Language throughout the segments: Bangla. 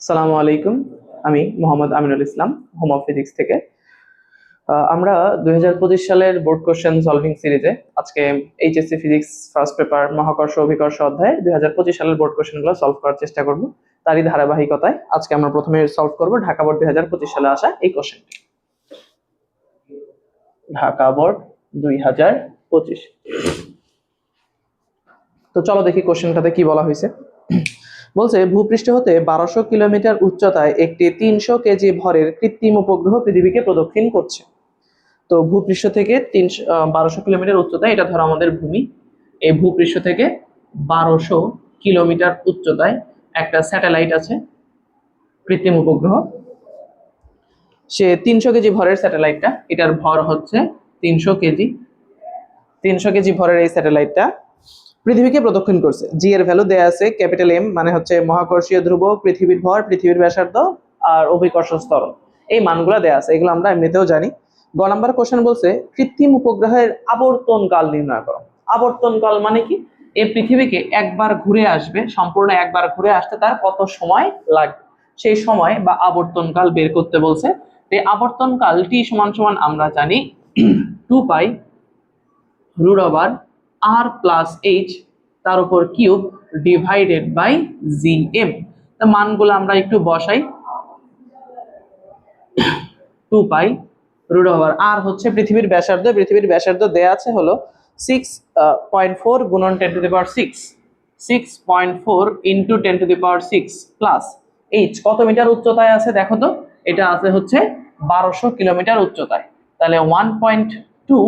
সালামু আলাইকুম। আমি Mohammad Aminul Islam, home of physics থেকে। আমরা 2025 সালের বোর্ড কোশ্চেন সলভিং সিরিজে আজকে এইচএসসি ফিজিক্স ফার্স্ট পেপার মহাকর্ষ অভিকর্ষ অধ্যায়ে 2025 সালের বোর্ড কোশ্চেনগুলো সলভ করার চেষ্টা করব। তারই ধারাবাহিকতায় আজকে আমরা প্রথমে সলভ করব ঢাকা বোর্ড 2025 সালে আসা এই কোশ্চেনটি। ঢাকা বোর্ড 2025। তো চলো দেখি কোশ্চেনটাতে কি বলা হয়েছে। বলছে ভূপৃষ্ঠ হতে 1200 কিলোমিটার উচ্চতায় একটি 300 কেজি ভরের কৃত্রিম উপগ্রহ পৃথিবীকে প্রদক্ষিণ করছে। তো ভূপৃষ্ঠ থেকে 1200 কিলোমিটার উচ্চতায়, এটা ধরো আমাদের ভূমি। এই ভূপৃষ্ঠ থেকে 1200 কিলোমিটার উচ্চতায় একটা স্যাটেলাইট আছে, কৃত্রিম উপগ্রহ। সে 300 কেজি ভরের স্যাটেলাইটটা, এটার ভর হচ্ছে 300 কেজি। 300 কেজি ভরের এই স্যাটেলাইটটা পৃথিবীকে প্রদক্ষিণ করছে। জি এর ভ্যালু দেয়া আছে ক্যাপিটাল এম, মানে হচ্ছে মহাকর্ষীয় ধ্রুবক, পৃথিবীর ভর, পৃথিবীর ব্যাসার্ধ আর অভিকর্ষ ত্বরণ। এই মানগুলো দেয়া আছে, এগুলো আমরা এমনিতেও জানি। গ নাম্বার কোশ্চেন বলছে কৃত্রিম উপগ্রহের আবর্তন কাল নির্ণয় করো। আবর্তন কাল মানে কি? এই পৃথিবীকে একবার ঘুরে আসবে, সম্পূর্ণ একবার ঘুরে আসতে তার কত সময় লাগবে, সেই সময় বা আবর্তন কাল বের করতে বলছে। এই আবর্তন কাল টি সমান সমান আমরা জানি 2 pi root over R plus H তার উপর cube divided by G M. মানগুলো আমরা একটু বসাই। 2 পাই রুট ওভার আর হচ্ছে পৃথিবীর ব্যাসার্ধ, পৃথিবীর ব্যাসার্ধ দেয়া আছে হলো 6.4 গুণন 10 to the power 6, 6.4 into 10 to the power 6 plus H কত মিটার উচ্চতায় আছে দেখো তো। এটা আছে হচ্ছে 1200 কিলোমিটার উচ্চতায়, তাহলে 1.2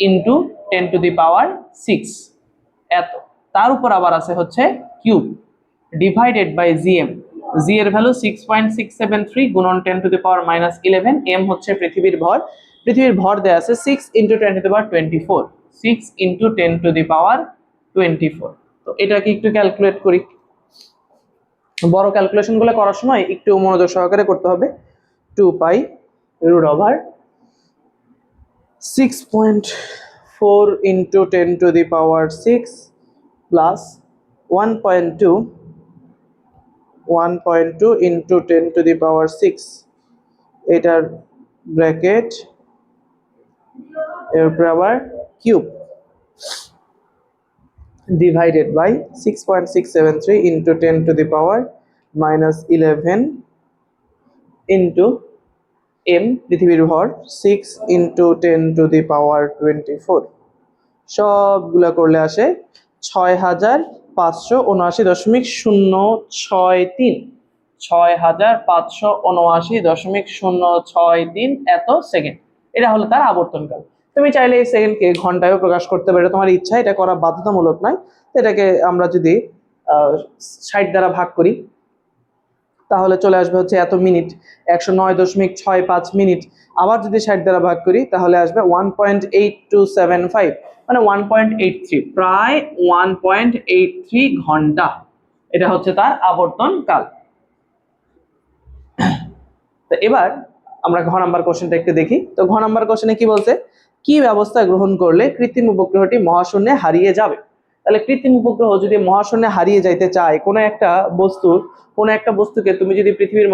ইন্টু 10 টু দি পাওয়ার 6 এত। তার উপর আবার আছে হচ্ছে cube divided by GM. G এর ভ্যালু 6.673 গুণন 10 to the power minus 11। M হচ্ছে পৃথিবীর ভর, পৃথিবীর ভর দেয়া আছে 6 into 10 to the power 24, 6 into 10 to the power 24। তো এটাকে একটু ক্যালকুলেট করি। বড় ক্যালকুলেশন গুলো করার সময় একটু মনোযোগ সহকারে করতে হবে। 2 pi root over 6.4 into 10 to the power 6 plus 1.2 into 10 to the power 6, এটার ব্র্যাকেট এরপর আবার cube divided by 6.673 into 10 to the power minus 11 into M পৃথিবীর ভর 6 ইন্টু 10 টু দি পাওয়ার 24। সবগুলা করলে আসে 6579.063, 6579.063 এত সেকেন্ড। এটা হলো তার আবর্তনকাল। তুমি চাইলে এই সেকেন্ডকে ঘন্টায়ও প্রকাশ করতে পারো, তোমার ইচ্ছা, এটা করা বাধ্যতামূলক নয়। এটাকে আমরা যদি 60 দ্বারা ভাগ করি তাহলে চলে আসবে হচ্ছে এত মিনিট, 109.65 মিনিট। আবার যদি 60 দ্বারা ভাগ করি তাহলে আসবে 1.8275, মানে 1.83, প্রায় 1.83 ঘন্টা। এটা হচ্ছে তার আবর্তন কাল। তো এবার আমরা ঘ নাম্বার কোশ্চেনটা একটু দেখি। তো ঘ নাম্বার কোশ্চেনে কি বলছে, কি ব্যবস্থা গ্রহণ করলে কৃত্রিম উপগ্রহটি মহাশূন্যে হারিয়ে যাবে। তাহলে কৃত্রিম উপগ্রহ যদি মহাশূন্যে হারিয়ে যাইতে চায়, কোনো একটা বস্তুকে তুমি যদি পৃথিবীর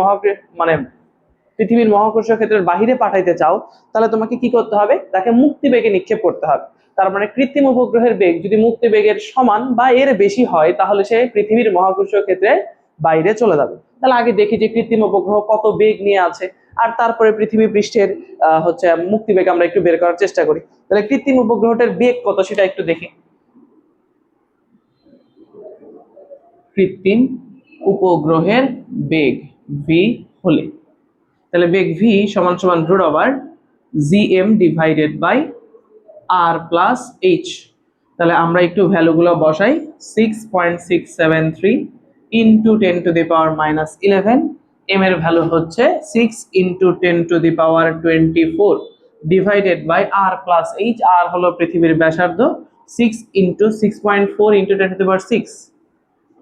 মহাকর্ষীয় ক্ষেত্রের বাহিরে পাঠাইতে চাও, তাহলে তোমাকে কি করতে হবে, তাকে মুক্তি বেগে নিক্ষেপ করতে হবে। তার মানে কৃত্রিম উপগ্রহের বেগ যদি মুক্তি বেগের সমান বা এর বেশি হয় তাহলে সে পৃথিবীর মহাকর্ষীয় ক্ষেত্রের বাইরে চলে যাবে। তাহলে আগে দেখি যে কৃত্রিম উপগ্রহ কত বেগ নিয়ে আছে, আর তারপরে পৃথিবী পৃষ্ঠের হচ্ছে মুক্তি বেগ আমরা একটু বের করার চেষ্টা করি। তাহলে কৃত্রিম উপগ্রহটার বেগ কত সেটা একটু দেখি। কৃত্রিম উপগ্রহের বেগ ভি হলে, তাহলে বেগ ভি সমান সমান root over GM divided by R plus H. তাহলে আমরা একটু ভ্যালুগুলো বসাই। 6.673 into 10 to the power minus 11, M এর ভ্যালু হচ্ছে 6 into 10 to the power 24 divided by R plus H. R হলো পৃথিবীর ব্যাসার্ধ, 6 into 6.4 into 10 to the power 6,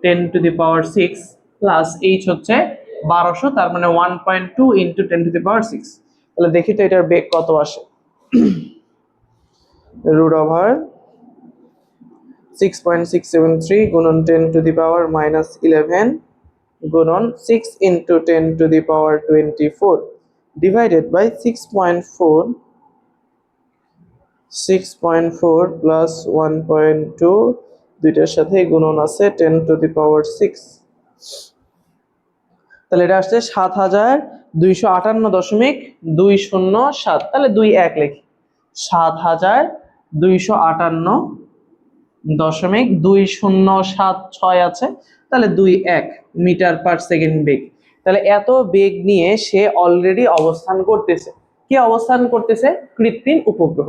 10 to the power 6 plus H হচ্ছে 1200, তার মানে 1.2 ইন্টু 10 টু দি পাওয়ার 6। তাহলে দেখি তো এটার বেগ কত আসে। রুট ওভার 6.673 গুণন 10 টু দি পাওয়ার মাইনাস 11 গুণন 6 ইন্টু 10⁻24 ডিভাইডেড বাই 6.4 প্লাস 1.2 দুইটার সাথে গুণন আছে 10⁻6। তাহলে এটা আসছে 7258.207। তাহলে 21 লিখি, 7258.207 আছে, তাহলে 21 মিটার পার সেকেন্ড বেগ। তাহলে এত বেগ নিয়ে সে অলরেডি অবস্থান করতেছে। কি অবস্থান করতেছে? কৃত্রিম উপগ্রহ।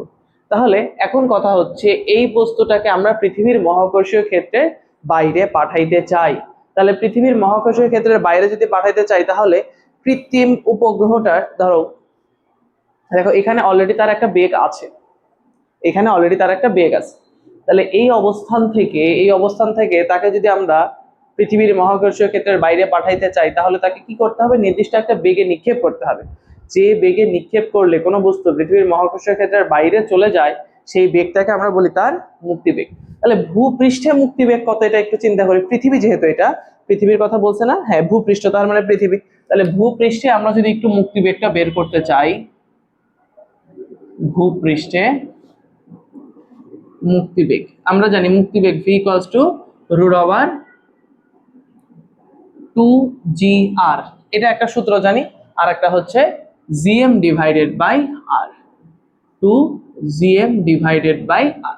তাহলে এখন কথা হচ্ছে, এই বস্তুটাকে আমরা পৃথিবীর মহাকর্ষীয় ক্ষেত্রের বাইরে পাঠাইতে চাই। তাহলে পৃথিবীর মহাকর্ষীয় ক্ষেত্রের বাইরে যদি পাঠাইতে চাই, তাহলে কৃত্রিম উপগ্রহটার ধরো দেখো এখানে অলরেডি তার একটা বেগ আছে, এখানে অলরেডি তার একটা বেগ আছে। তাহলে এই অবস্থান থেকে তাকে যদি আমরা পৃথিবীর মহাকর্ষীয় ক্ষেত্রের বাইরে পাঠাইতে চাই, তাহলে তাকে কি করতে হবে? নির্দিষ্ট একটা বেগে নিক্ষেপ করতে হবে। যে বেগে নিক্ষেপ করলে কোনো বস্তু পৃথিবীর মহাকর্ষীয় ক্ষেত্রের বাইরে চলে যায়, সেই বেগটাকে আমরা বলি তার মুক্তিবেগ। তাহলে ভূপৃষ্ঠে মুক্তিবেগ কত, এটা একটু চিন্তা করি। পৃথিবী যেহেতু এটা পৃথিবীর কথা বলছে না, হ্যাঁ ভূপৃষ্ঠ তার মানে পৃথিবী। তাহলে ভূপৃষ্ঠে আমরা যদি একটু মুক্তিবেগটা বের করতে চাই, ভূপৃষ্ঠে মুক্তিবেগ আমরা জানি মুক্তিবেগ v ইকুয়ালস টু √2gr, এটা একটা সূত্র জানি। আর একটা হচ্ছে gm divided by r, 2gm divided by r,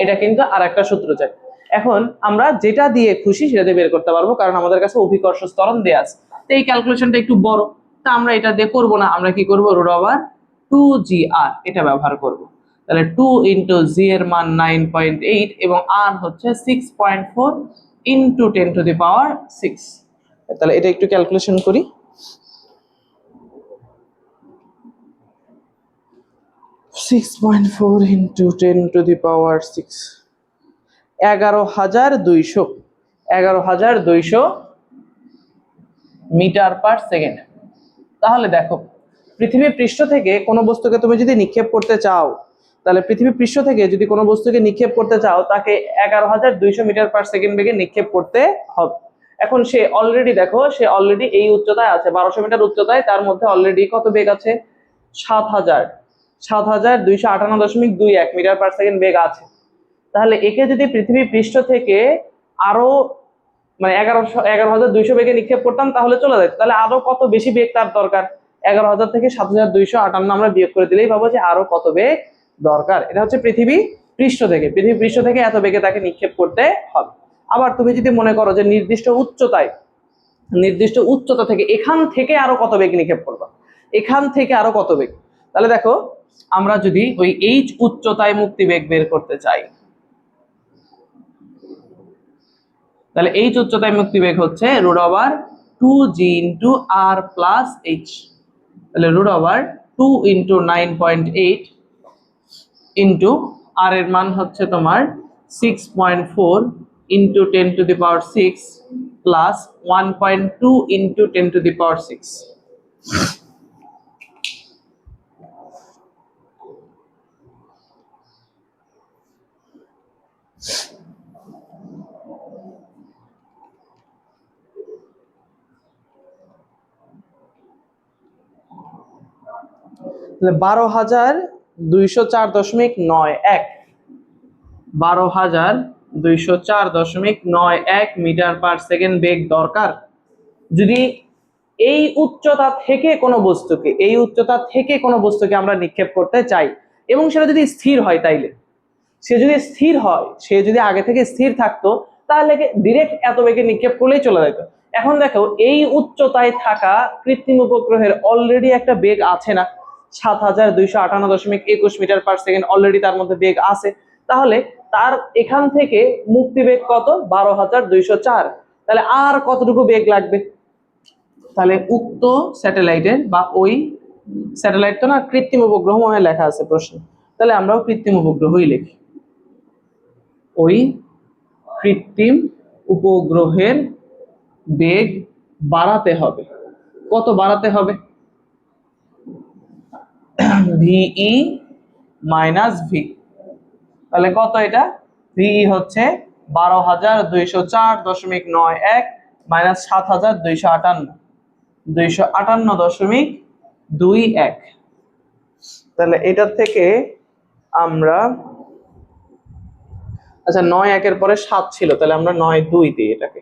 এটা কিন্তু আর একটা সূত্র জানি। এখন আমরা যেটা দিয়ে খুশি সেটা দিয়ে বের করতে পারবো, কারণ আমাদের কাছে অভিকর্ষ ত্বরণ দেয়া আছে। তো এই ক্যালকুলেশনটা একটু বড়, তা আমরা এটা দিয়ে করব না, আমরা কি করব? √2gr এটা ব্যবহার করব। তাহলে 2 ইন্টু জি এর মান 9.8 এবং আর হচ্ছে 6.4 ইন্টু 10⁻6। তাহলে এটা একটু ক্যালকুলেশন করি। 6.4 ইন্টু 10⁻6, 11,200 মিটার পার সেকেন্ড। তাহলে দেখো পৃথিবীর পৃষ্ঠ থেকে কোনো বস্তুকে তুমি যদি নিক্ষেপ করতে চাও, তাহলে পৃথিবীর পৃষ্ঠ থেকে যদি কোনো বস্তুকে নিক্ষেপ করতে চাও, তাকে 11,200 মিটার পার সেকেন্ড বেগে নিক্ষেপ করতে হবে। এখন সে অলরেডি দেখো, সে অলরেডি এই উচ্চতায় আছে, 1200 মিটার উচ্চতায়, তার মধ্যে অলরেডি কত বেগ আছে? 7,258.21 মিটার পার সেকেন্ড বেগ আছে। তাহলে একে যদি পৃথিবীর পৃষ্ঠ থেকে আরো মানে 11,200 বেগে নিক্ষেপ করতাম, তাহলে চলে যেত। তাহলে আরো কত বেশি বেগ তার দরকার? 11,000 থেকে 7,258 আমরা বিয়োগ করে দিলেই পাবো যে আরো কত বেগ দরকার। এটা হচ্ছে পৃথিবী পৃষ্ঠ থেকে এত বেগে তাকে নিক্ষেপ করতে হবে। আবার তুমি যদি মনে করো যে নির্দিষ্ট উচ্চতা থেকে এখান থেকে আরো কত বেগ নিক্ষেপ করবা, এখান থেকে আরো কত বেগ, তাহলে দেখো আমরা যদি ওই এইচ উচ্চতায় মুক্তিবেগ বের করতে চাই, তাহলে এইচ উচ্চতায় মুক্তিবেগ হচ্ছে √2g into r plus h। তাহলে √2 ইন্টু 9.8 ইন্টু r এর মান হচ্ছে তোমার 6.4 ইন্টু 10⁻6 প্লাস 1.2 ইন্টু 10⁻6। তাহলে 12,204.91, 12,204.91 মিটার পার সেকেন্ড বেগ দরকার যদি এই উচ্চতা থেকে কোনো বস্তুকে আমরা নিক্ষেপ করতে চাই, এবং সেটা যদি স্থির হয়। তাইলে সে যদি আগে থেকে স্থির থাকতো, তাহলে ডিরেক্ট এত বেগে নিক্ষেপ করলেই চলে যেত। এখন দেখো এই উচ্চতায় থাকা কৃত্রিম উপগ্রহের অলরেডি একটা বেগ আছে না, 7,258.21 মিটার পার সেকেন্ড অলরেডি তার মধ্যে বেগ আছে। তাহলে তার এখান থেকে মুক্তিবেগ কত? 12,204। তাহলে আর কতটুকু বেগ লাগবে? তাহলে উক্ত স্যাটেলাইটের বা ওই স্যাটেলাইট তো না, কৃত্রিম উপগ্রহ মনে লেখা আছে প্রশ্ন, তাহলে আমরাও কৃত্রিম উপগ্রহই লিখি। ওই কৃত্রিম উপগ্রহের বেগ বাড়াতে হবে। কত বাড়াতে হবে? ভিই মাইনাস ভি। তাহলে কত এটা? ভিই হচ্ছে 12,204.91 মাইনাস 7258, 258.21। তাহলে এটার থেকে আমরা, আচ্ছা 9 একের পরে 7 ছিল, তাহলে আমরা 9 2 দিই, এটাকে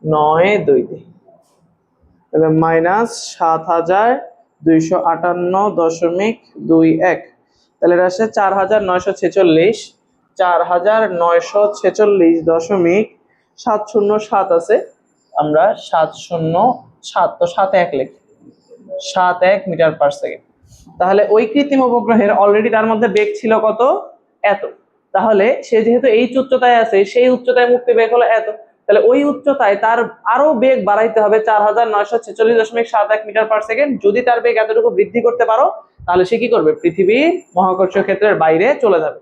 9 2 দিই, তাহলে মাইনাস 7258.21। তাহলে এটা আসে 4946, 4946.707 আছে, আমরা 707, তো 7 1 লিখি, 7 মিটার পার সেকেন্ড। তাহলে ওই কৃত্রিম উপগ্রহের অলরেডি তার মধ্যে বেগ ছিল কত, এত। তাহলে সে যেহেতু এই উচ্চতায় আছে, সেই উচ্চতায় মুক্তি বেগ হলো এত, তাহলে ওই উচ্চতায় তার আরো বেগ বাড়াইতে হবে 4946.71 মিটার পার সেকেন্ড। যদি তার বেগ এতটুকু বৃদ্ধি করতে পারো, তাহলে সে কি করবে, পৃথিবীর মহাকর্ষীয় ক্ষেত্রের বাইরে চলে যাবে।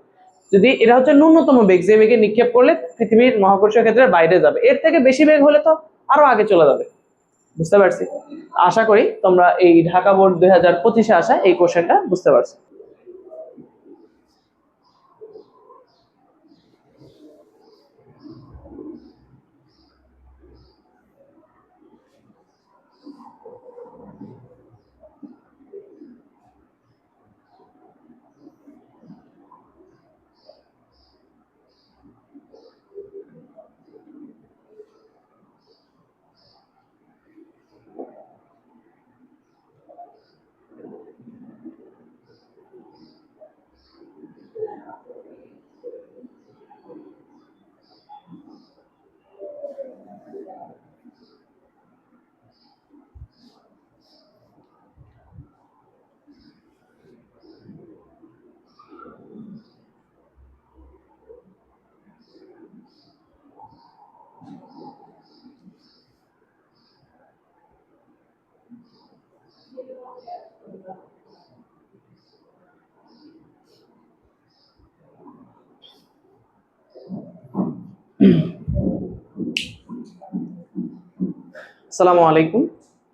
যদি এটা হচ্ছে ন্যূনতম বেগ, যে বেগে নিক্ষেপ করলে পৃথিবীর মহাকর্ষীয় ক্ষেত্রের বাইরে যাবে, এর থেকে বেশি বেগ হলে তো আরো আগে চলে যাবে। বুঝতে পারছি? আশা করি তোমরা এই ঢাকা বোর্ড 2025-এ আসা এই কোশ্চেনটা বুঝতে পারছো। আসসালামু আলাইকুম।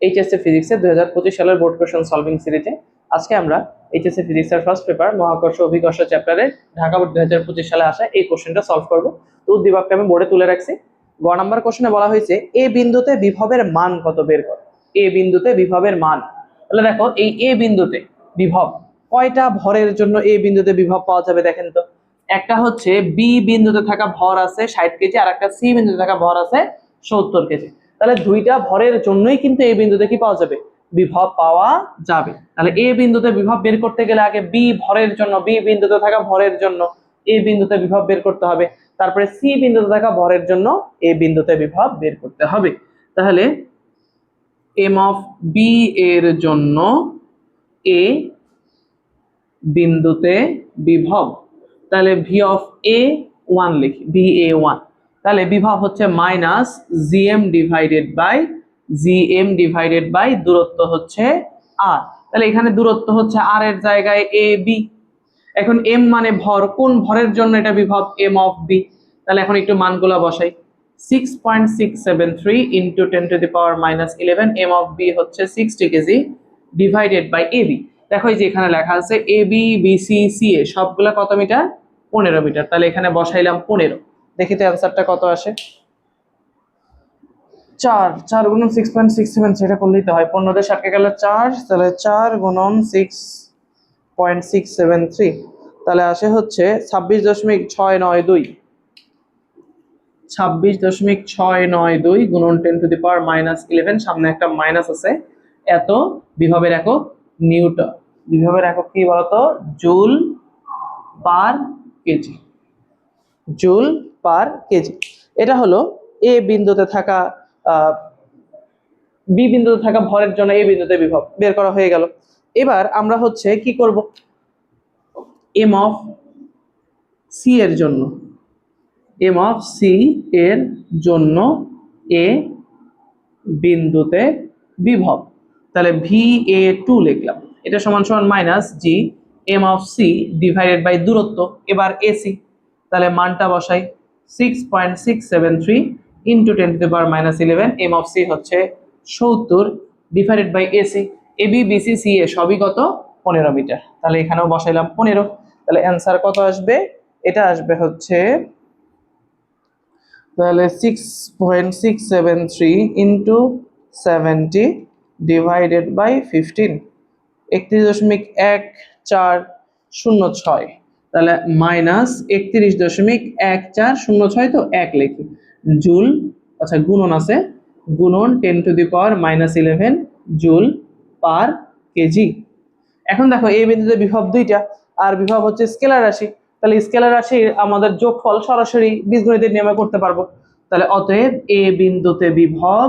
এইচএসসি ফিজিক্সের 2025 সালের বোর্ড কোশ্চেন সলভিং সিরিজে আজকে আমরা এইচএসসি ফিজিক্সের ফার্স্ট পেপার মহাকর্ষ অভিকর্ষ চ্যাপ্টারে ঢাকা বোর্ড 2025 সালে আসা এই কোশ্চেনটা সলভ করব। তো উদ্দীপকটা আমি বোর্ডে তুলে রাখছি। গ নাম্বার কোশ্চেনে বলা হয়েছে এ বিন্দুতে বিভবের মান কত বের করো। এ বিন্দুতে বিভবের মান, তাহলে দেখো এই এ বিন্দুতে বিভব কয়টা ভরের জন্য এ বিন্দুতে বিভব পাওয়া যাবে দেখেন তো। একটা হচ্ছে বি বিন্দুতে থাকা ভর আছে 60 কেজি, আর একটা সি বিন্দুতে থাকা ভর আছে 70 কেজি। তাহলে দুইটা ভরের জন্যই কিন্তু এই বিন্দুতে কি পাওয়া যাবে, বিভব পাওয়া যাবে। তাহলে এ বিন্দুতে বিভব বের করতে গেলে আগে বি ভরের জন্য, বি বিন্দুতে থাকা ভরের জন্য এ বিন্দুতে বিভব বের করতে হবে, তারপরে সি বিন্দুতে থাকা ভরের জন্য এ বিন্দুতে বিভব বের করতে হবে। তাহলে এম অফ বি এর জন্য এ বিন্দুতে বিভব, তাহলে ভি অফ এ 1 লিখি, ভি এ 1। তাহলে বিভব হচ্ছে মাইনাস জিএম ডিভাইডেড বাই দূরত্ব হচ্ছে আর। তাহলে এখানে দূরত্ব হচ্ছে আর এর জায়গায় এ বি। এখন এম মানে ভর, কোন ভরের জন্য এটা বিভব, এম অফ বি। তাহলে এখন একটু মানগুলো বসাই, 6.673 ইন্টু 10⁻⁻11, এম অফ বি হচ্ছে 60 kg divided by A B. দেখো এই যে এখানে লেখা আছে A B B C C A সবগুলা কত মিটার, 15 মিটার। তাহলে এখানে বসাইলাম 15। দেখি তো অ্যান্সারটা কত আসে। 4 গুণন 6.67, সেটা করলেই তো হয়, 15 দিয়ে 60 গেলে 4, তাহলে 4 গুণন 6.673, তাহলে আসে হচ্ছে 26.692, 26.692 গুণন 10⁻⁻11, সামনে একটা মাইনাস আছে, এত বিভবের একক নিউটন। বিভবের একক কি বলতো, joule per KG, joule per kg. এটা হলো এ বিন্দুতে থাকা বি বিন্দুতে থাকা ভরের জন্য এ বিন্দুতে বিভব বের করা হয়ে গেল। এবার আমরা হচ্ছে কি করব, এম অফ সি এর জন্য, এম অফ সি এর জন্য এ বিন্দুতে বিভব, তাহলে ভি এ 2 লিখলাম, এটা সমান সমান minus G M of C divided by দূরত্ব, এবার এসি। তাহলে মানটা বসাই 6.673 ইন্টু 10⁻⁻11, এম অফ সি হচ্ছে 70 divided by AC. A B B C C A সবই কত, 15 মিটার। তাহলে এখানেও বসাইলাম 15। তাহলে অ্যান্সার কত আসবে, এটা আসবে হচ্ছে তাহলে 6.673 ইন্টু 70 ডিভাইডেড বাই 15, 31.1406, তাহলে মাইনাস 31.1406, তো 1 লিখি জুল, আচ্ছা গুণন আছে, গুণন 10⁻⁻11 জুল পার কেজি। এখন দেখো এই বিন্দুতে বিভব দুইটা, আর বিভব হচ্ছে স্কেলার রাশি, তাহলে স্কেলার রাশি আমাদের যোগফল সরাসরি বীজগণিতের নিয়মে করতে পারবো। তাহলে অতএব এ বিন্দুতে বিভব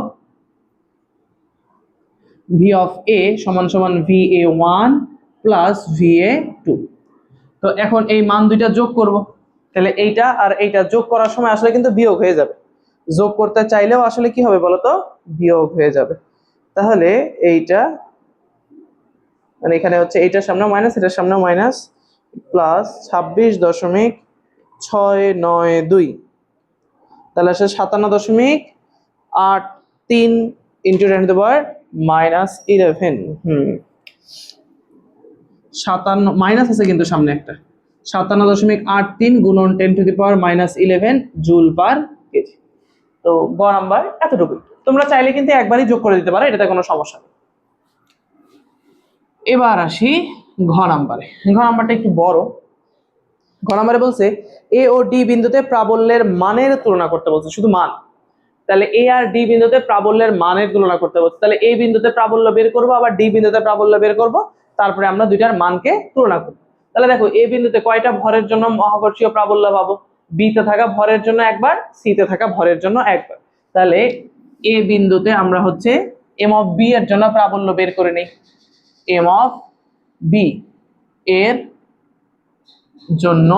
ভি অফ এ সমান সমান VA1 প্লাস VA2। তো এখন এই মান দুইটা যোগ করব, তাহলে এইটা আর এইটা যোগ করার সময় আসলে কিন্তু বিয়োগ হয়ে যাবে, যোগ করতে চাইলেও আসলে কি হবে বলতো, বিয়োগ হয়ে যাবে। তাহলে এইটা মানে এখানে হচ্ছে এইটার সামনে মাইনাস, এটার সামনে মাইনাস, প্লাস 26.692, তাহলে আসলে 57.83 ইন্টু 10⁻⁻11। 57 মাইনাস আছে কিন্তু সামনে একটা, 57.83 গুণন 10⁻⁻11 জুল পার কেজি। তো গ নাম্বার এতটুকু, তোমরা চাইলে কিন্তু একবারই যোগ করে দিতে পারো, এটাতে কোনো সমস্যা নেই। এবার আসি ঘ নাম্বারে। ঘ নাম্বারটা একটু বড়। ঘ নাম্বারে বলছে এ ও ডি বিন্দুতে প্রাবল্যের মানের তুলনা করতে বলছে, শুধু মান। তাহলে এ আর ডি বিন্দুতে প্রাবল্যের মানের তুলনা করতে বলছে, তাহলে এই বিন্দুতে প্রাবল্য বের করব, আবার ডি বিন্দুতে প্রাবল্য বের করব, তারপরে আমরা দুইটার মানকে তুলনা করব। তাহলে দেখো এ বিন্দুতে কয়টা ভরের জন্য মহাকর্ষীয় প্রাবল্য পাবো, বি তে থাকা ভরের জন্য একবার, সি তে থাকা ভরের জন্য একবার। তাহলে এ বিন্দুতে আমরা হচ্ছে এম অফ বি এর জন্য প্রাবল্য বের করে নেই, এম অফ বি এর জন্য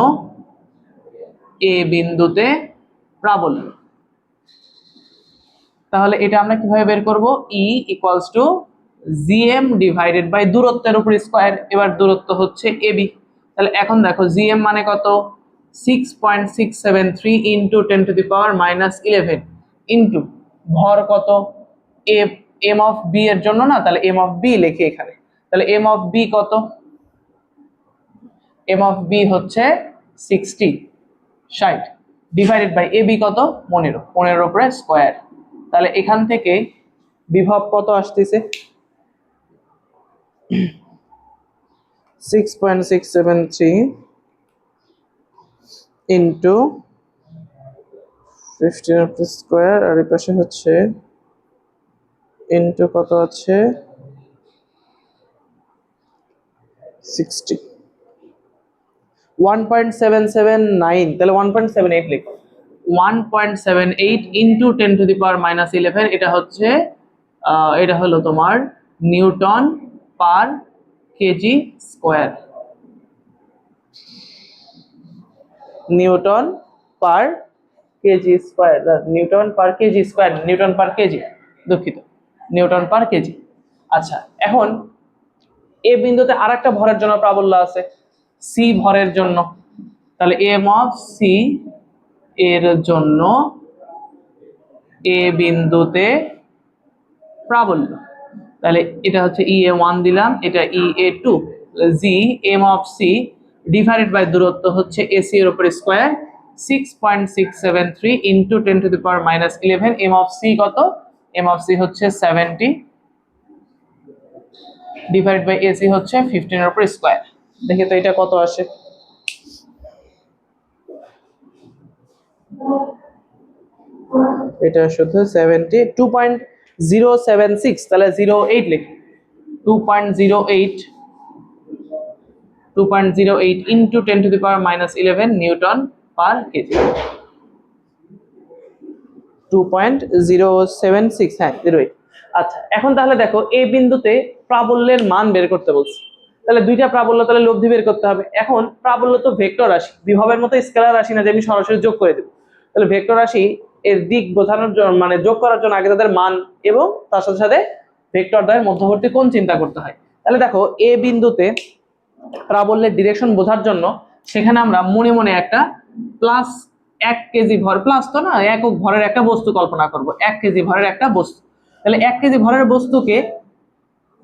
এ বিন্দুতে প্রাবল্য। তাহলে এটা আমরা কিভাবে বের করব, E equals to GM divided by দূরত্বের উপর স্কয়ার। এবার দূরত্ব হচ্ছে এবি, তাহলে এখন দেখো জিএম মানে কত, 6.673 ইন্টু 10⁻⁻11 ইন্টু ভর কত, এম অফ বি এর জন্য না, তাহলে এম অফ বি লিখি এখানে, তাহলে এম অফ বি কত, এম অফ বি হচ্ছে 60 ডিভাইডেড বাই এ বি কত, 15 উপরে স্কয়ার। তাহলে এখান থেকে বিভব কত আসতেছে, 6.673 ইন্টু 15 উপরে স্কয়ার, আর এই পাশে হচ্ছে ইন্টু কত আছে 60, 1.779, তাহলে 1.78 লিখো, 1.78 ইন্টু 10⁻⁻11, এটা হচ্ছে এটা হলো তোমার Newton per KG square, Newton per KG square, Newton per KG square, Newton per KG, দুঃখিত, নিউটন পার কেজি। আচ্ছা এখন এ বিন্দুতে আরেকটা ভরের জন্য প্রাবল্য আছে, সি ভরের জন্য, তাহলে এম অফ সি এর জন্য এ বিন্দুতে প্রাবল্য, তাহলে এটা হচ্ছে EA1 দিলাম, এটা EA2, G M of C divided by দূরত্ব হচ্ছে এসি এর উপর square, 6.673 into 10⁻⁻11, M of C কত, এম অফ সি হচ্ছে 70 ডিভাইড বাই এসি হচ্ছে 15 এর উপর স্কয়ার। দেখি তো এটা কত আসে, এটা শুধু 70, 2.076, তাহলে 08 লিখি, 2.08 ইন্টু 10⁻⁻11 নিউটন পার কেজি, 2.076, হ্যাঁ 08। আচ্ছা এখন তাহলে দেখো এই বিন্দুতে প্রাবল্যের মান বের করতে বলছে, তাহলে দুইটা প্রাবল্য, তাহলে লব্ধি বের করতে হবে। এখন প্রাবল্য তো ভেক্টর রাশি, বিভবের মতো স্কেলার রাশি না যে আমি সরাসরি যোগ করে দেব, তাহলে ভেক্টর রাশি এর দিক বোঝানোর জন্য মানে যোগ করার জন্য আগে তাদের মান এবং তার সাথে সাথে ভেক্টর দ্বয়ের মধ্যবর্তী কোণ চিন্তা করতে হয়। তাহলে দেখো এ বিন্দুতে প্রাবল্যের ডিরেকশন বোঝার জন্য সেখানে আমরা মনে মনে একটা প্লাস 1 কেজি ভর, প্লাস তো না, একক ভরের একটা বস্তু কল্পনা করব, 1 কেজি ভরের একটা বস্তু। তাহলে 1 কেজি ভরের বস্তুকে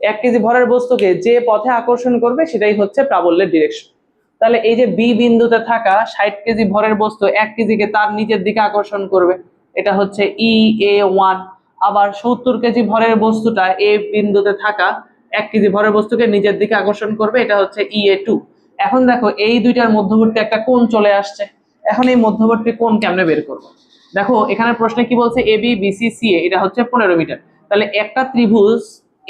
1 কেজি ভরের বস্তুকে যে পথে আকর্ষণ করবে সেটাই হচ্ছে প্রাবল্যের ডিরেকশন। তাহলে এই যে বি বিন্দুতে থাকা 60 কেজি ভরের বস্তু 1 কেজিকে তার নিচের দিকে আকর্ষণ করবে, এটা হচ্ছে EA1। আবার 70 কেজি ভরের বস্তুটা এ বিন্দুতে থাকা 1 কেজি ভরের বস্তুকে নিজের দিকে আকর্ষণ করবে, এটা হচ্ছে EA2। এখন দেখো এই দুইটার মধ্যবর্তী একটা কোণ চলে আসছে। এখন এই মধ্যবর্তী কোণ কেমনে বের করব? দেখো এখানে প্রশ্নে কি বলছে, AB BC CA এটা হচ্ছে 15 মিটার। তাহলে একটা ত্রিভুজ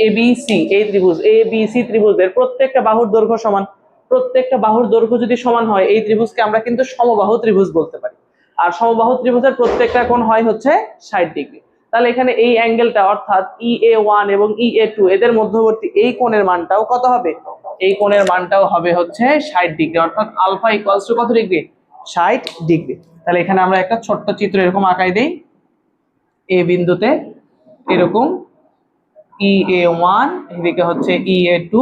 ABC, এই ত্রিভুজ ABC ত্রিভুজের প্রত্যেকটা বাহুর দৈর্ঘ্য সমান। প্রত্যেকটা বাহুর দৈর্ঘ্য যদি সমান হয় এই ত্রিভুজকে আমরা কিন্তু সমবাহু ত্রিভুজ বলতে পারি। আর সমবাহু ত্রিভুজের প্রত্যেকটা কোণ হয় হচ্ছে 60 ডিগ্রি। তাহলে এখানে এই অ্যাঙ্গেলটা অর্থাৎ EA1 এবং EA2 এদের মধ্যবর্তী এই কোণের মানটাও কত হবে? এই কোণের মানটাও হবে হচ্ছে 60 ডিগ্রি, অর্থাৎ আলফা ইকুয়ালস টু কত ডিগ্রি? 60 ডিগ্রি। তাহলে এখানে আমরা একটা ছোট্ট চিত্র এরকম আঁকাই দেই। এ বিন্দুতে এরকম EA1, এদিকে হচ্ছে EA2,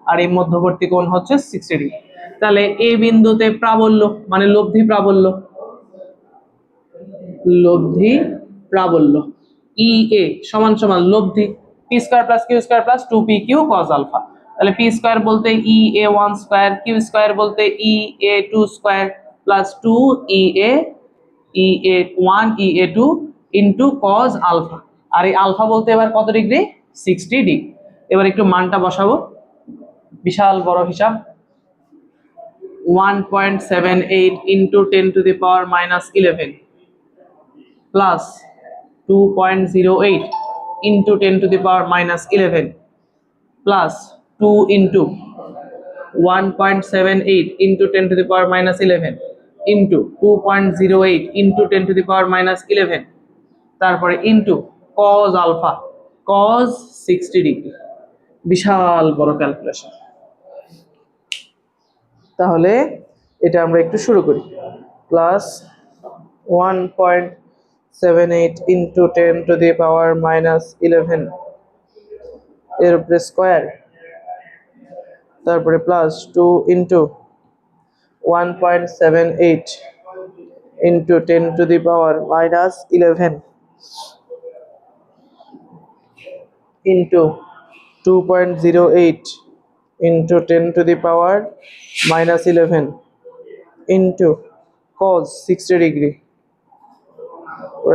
আর এই মধ্যবর্তী কোণ হচ্ছে 60 ডিগ্রি। তাহলে এ বিন্দুতে প্রাবল্য মানে লব্ধি প্রাবল্য, লব্ধি প্রাবল্য EA সমান সমান লব্ধি p square plus q square plus 2pq cos alpha. তাহলে p স্কয়ার বলতে EA1 স্কয়ার, q স্কয়ার বলতে EA2 square plus 2EA1 EA2 into cos alpha. আর এই আলফা বলতে এবার কত ডিগ্রি? 60 ডিগ্রি। এবার একটু মানটা বসাবো, বিশাল বড় হিসাব। 1.78 into 10 to the power minus 11 plus 2.08 into 10 to the power minus 11 plus 2 into 1.78 into 10 to the power minus 11 into 2.08 into 10 to the power minus 11 তারপরে into cos alpha cos 60 degree. বিশাল বড় ক্যালকুলেশন। তাহলে এটা আমরা একটু শুরু করি। Plus 1.78 into 10 to the power minus 11 এর উপরে স্কয়ার, তারপরে plus 2 into 1.78 into 10 to the power minus 11 into 2.08 into 10 to the power minus 11 into cos 60 degree.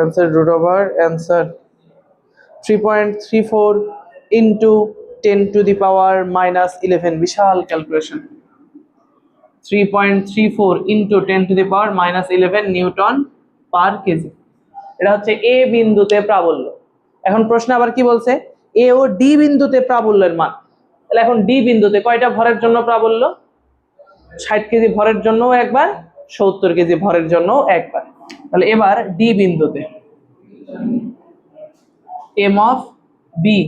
Answer root over answer 3.34 into 10 to the power minus 11। বিশাল calculation. 3.34 into 10 to the power minus 11 newton per kg. এটা হচ্ছে এ বিন্দুতে প্রাবল্য। এখন প্রশ্ন আবার কি বলছে, এ ও ডি বিন্দুতে প্রাবল্যের মান। তাহলে এখন ডি বিন্দুতে কয়টা ভরের জন্য প্রাবল্য? 60 কেজি ভরের জন্য একবার, 70 কেজি ভরের জন্য একবার। তাহলে এবার ডি বিন্দুতে এম অফ বি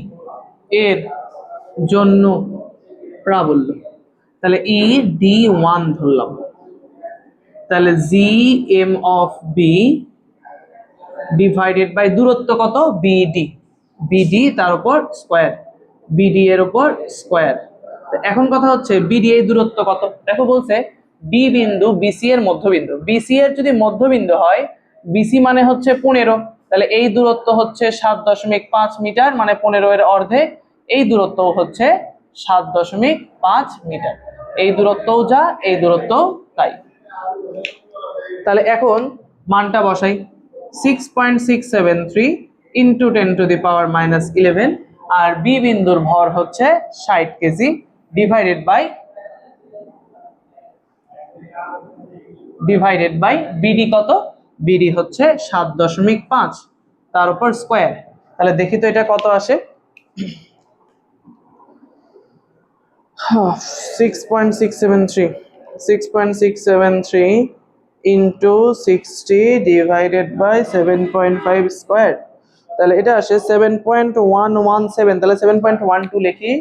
এর জন্য প্রাবল্য, তাহলে ই ডি 1 ধরলাম। তাহলে G M of B divided by দূরত্ব কত? বিডি, বিডি তার উপর স্কয়ার, বিডি এর উপর স্কয়ার। এখন কথা হচ্ছে বিডি এই দূরত্ব কত? দেখো বলছে বি বিন্দু বিসি এর মধ্যবিন্দু, বিসি এর যদি মধ্যবিন্দু হয়, বিসি মানে হচ্ছে 15, তাহলে এই দূরত্ব হচ্ছে 7.5 মিটার, মানে 15 এর অর্ধেক। এই দূরত্ব হচ্ছে 7.5 মিটার। এই দূরত্বও যা, এই দূরত্বও তাই। তাহলে এখন মানটা বসাই, 6.673 into 10 to the power minus 11, আর বি বিন্দুর ভর হচ্ছে 60 কেজি ডিভাইডেড বাই বিডি কত? বিডি হচ্ছে 7.5 তার উপর স্কয়ার। তাহলে দেখি তো এটা কত আসে। 6.673 into 60 divided by 7.5 স্কয়ার, তাহলে এটা আসে 7.117। তাহলে 7.12 লিখি,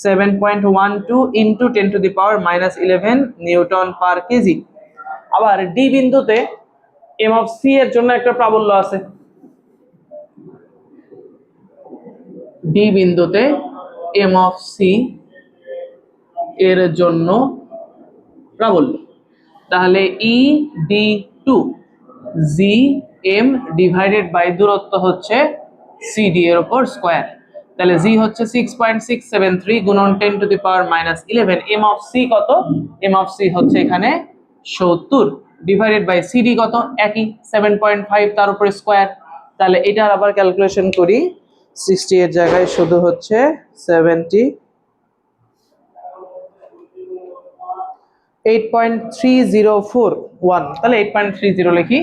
7.12 into 10 to the power minus 11 newton per KG. আবার ডি বিন্দুতে এম অফ সি এর জন্য একটা প্রাবল্য আছে। ডি বিন্দুতে এম অফ সি এর জন্য প্রাবল্য, তাহলে E D 2 G M divided by দূরত্ব হচ্ছে সিডি এর উপর স্কয়ার। তাহলে জি হচ্ছে 6.673 গুণন 10 to the power minus 11। M of C কত? এম অফ সি হচ্ছে এখানে 70 ডিভাইডেড বাই সিডি কত? একই 7.5 তার উপর স্কয়ার। তাহলে এটার আবার ক্যালকুলেশন করি। 60 এর জায়গায় শুধু হচ্ছে 70, 8.3041, তাহলে 8.30 লিখি।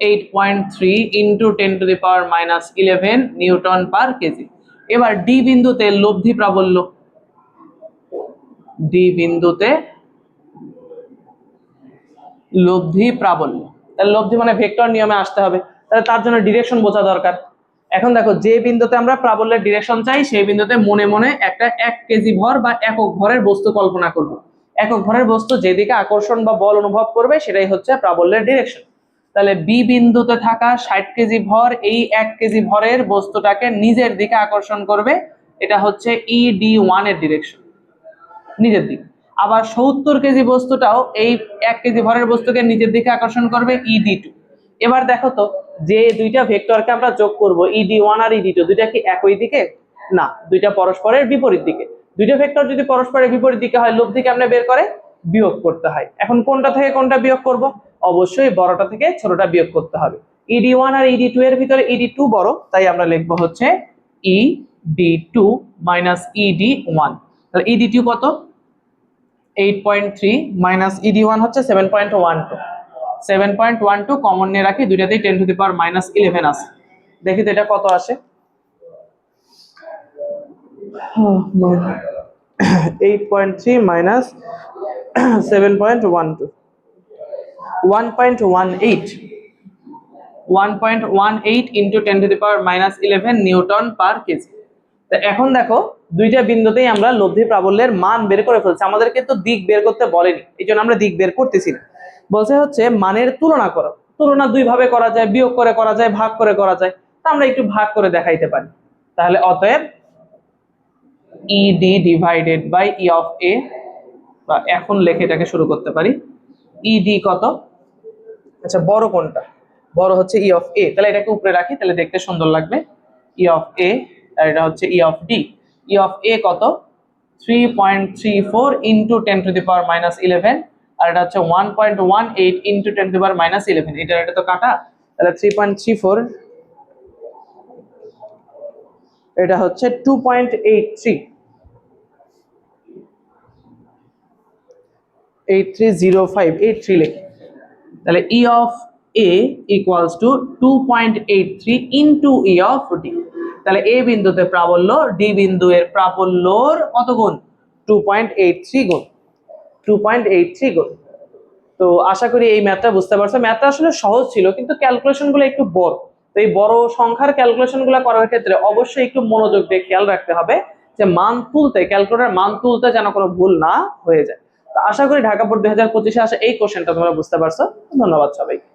8.3 ইন্টু 10⁻⁻11 নিউটন পার কেজি। এবার ডি বিন্দুতে লব্ধি প্রাবল্য, ডি বিন্দুতে লব্ধি প্রাবল্য, তাহলে লব্ধি মানে ভেক্টর নিয়মে আসতে হবে, তাহলে তার জন্য ডিরেকশন বোঝা দরকার। এখন দেখো যে বিন্দুতে আমরা প্রাবল্যের ডিরেকশন চাই সেই বিন্দুতে মনে মনে একটা 1 কেজি ভর বা একক ভরের বস্তু কল্পনা করব। একক ভরের বস্তু যেদিকে আকর্ষণ বা বল অনুভব করবে সেটাই হচ্ছে প্রাবল্যের ডিরেকশন। তাহলে বি বিন্দুতে থাকা 60 কেজি ভর এই 1 কেজি ভরের বস্তুটাকে নিজের দিকে আকর্ষণ করবে, এটা হচ্ছে ED1 এর ডিরেকশন, নিজের দিকে। আবার 70 কেজি বস্তুটাও এই 1 কেজি ভরের বস্তুকে নিজের দিকে আকর্ষণ করবে, ED2। এবার দেখো তো যে দুইটা ভেক্টরকে আমরা যোগ করব ED1 আর ED2, দুইটা কি একই দিকে? না, দুইটা পরস্পরের বিপরীত দিকে। দুইটা ভেক্টর যদি পরস্পরের বিপরীত দিকে হয় লব্ধি কেমনে বের করে? বিয়োগ করতে হয়। এখন কোনটা থেকে কোনটা বিয়োগ করব? অবশ্যই বড়টা থেকে ছোটটা বিয়োগ করতে হবে। ED1 আর ED2 এর ভিতরে ED2 বড়, তাই আমরা লিখব হচ্ছে ED2 মাইনাস ED1। তাহলে ED2 কত? 8.3 মাইনাস ED1 হচ্ছে 7.12। 7.12 কমন নিয়ে রাখি, দুইটাতেই 10⁻⁻11 আছে। দেখি তো এটা কত আসে। 8.3 minus 7.12, 1.18। 1.18 into 10⁻⁻11 Newton per KG. তো এখন দেখো দুইটা বিন্দুতেই আমরা লব্ধি প্রাবল্যের মান বের করে ফেলছি, আমাদেরকে তো দিক বের করতে বলেনি, এই জন্য আমরা দিক বের করতেছি না। বলছে হচ্ছে মানের তুলনা করো। তুলনা দুই ভাবে করা যায়, বিয়োগ করে করা যায়, ভাগ করে করা যায়। তা আমরা একটু ভাগ করে দেখাইতে পারি। তাহলে অতএব ED divided by E of A, বা এখন লেখে এটাকে শুরু করতে পারি। ED কত? আচ্ছা বড় কোনটা? বড় হচ্ছে E অফ A, তাহলে এটাকে উপরে রাখি, তাহলে দেখতে সুন্দর লাগবে। E অফ A আর এটা হচ্ছে E of D। E of A কত? 3.34 ইন্টু 10⁻⁻11 আর এটা হচ্ছে 1.18 ইন্টু 10⁻⁻11। এটা তো কাটা, তাহলে 3.34, এটা হচ্ছে 2.83, 8305, 83 লিখি। তাহলে E of A equals to 2.83 into E of D। তাহলে A বিন্দুতে প্রাবল্য D বিন্দু এর প্রাবল্যর কত গুণ? 2.83 গুণ, 2.83 গুণ। তো আশা করি এই ম্যাথটা বুঝতে পারছো। ম্যাথটা আসলে সহজ ছিল কিন্তু ক্যালকুলেশন গুলো একটু বড়, তো এই বড় সংখ্যার ক্যালকুলেশন গুলো করার ক্ষেত্রে অবশ্যই একটু মনোযোগ দিয়ে খেয়াল রাখতে হবে যে মান তুলতে, ক্যালকুলেটর মান তুলতে যেন কোনো ভুল না হয়ে যায়। তো আশা করি ঢাকা বোর্ড 2025-এ আসা এই কোশ্চেনটা তোমরা বুঝতে পারছো। ধন্যবাদ সবাইকে।